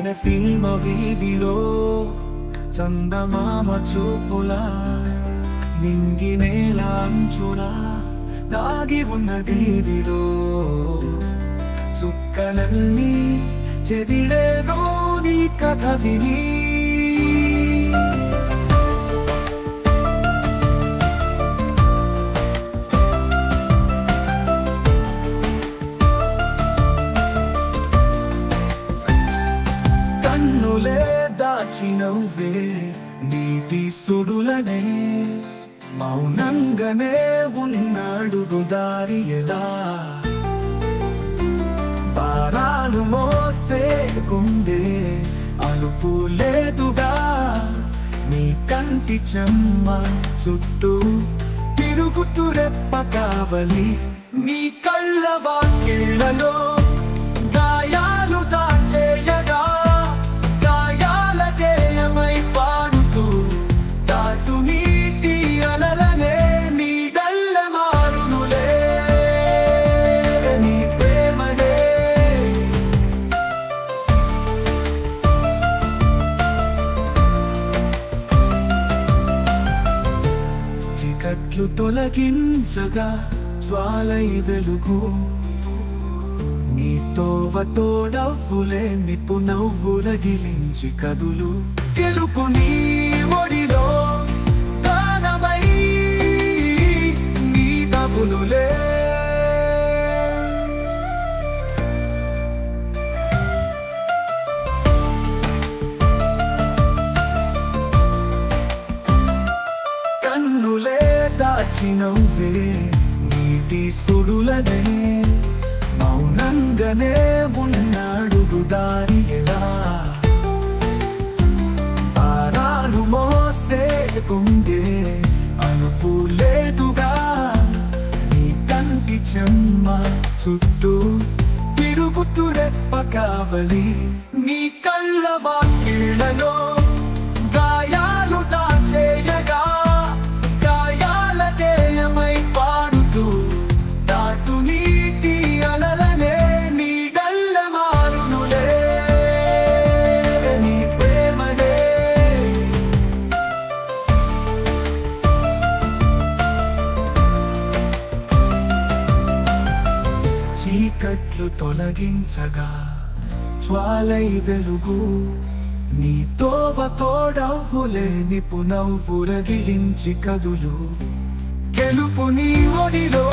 కోనసీమ వీధిలో చందమామ చూపులా నింగి నేల అంచున దాగి ఉన్న దీవిలో చుక్కలన్నీ చెదిరేదో నీ కథ విని కన్నులే దాచినవే నీటి సుడులనే మౌనంగానే ఉన్నాడు దారి ఎలా భారాలు మోసే గుండె అలుపు లేదుగా నీ కంటి చెమ్మ చుట్టూ తిరుగుతూ రెప్ప కావలి నీ కళ్ళ వాకిళ్లలో గాయాలు దాచేయగా గాయాల గేయమై పాడుతూ దాటు నీటి అలలనే నీడల్ల మారునులే నీ ప్రేమనే చీకట్లు తొలగించగా జ్వాలై వెలుగు నీ తోవ తోడవ్వులే నిప్పు నవ్వులగిలించి కదులు గెలుపు నీ ఒడిలో గానమై నీ తబులులే కన్నులే దాచినవే నీటి సుడులనే మౌనంగానే ఉన్నాడు దారి ఎలా భారాలు మోసే గుండె అలుపు లేదుగా నీ కంటి చెమ్మ చుట్టూ తిరుగుతూ రెప్ప కావలి నీ కళ్ళ వాకిళ్లలో గాయాలు దాచేయగా గాయాల గేయమై పాడుతూ దాటు నీటి అలలనే నీడల్ల మారునులే నీ ప్రేమనే చీకట్లు తొలగించగా జ్వాలై వెలుగు నీ తోవ తోడవ్వులే నిపు నవ్వురగిలించి కదులు గెలుపు నీ ఒడిలో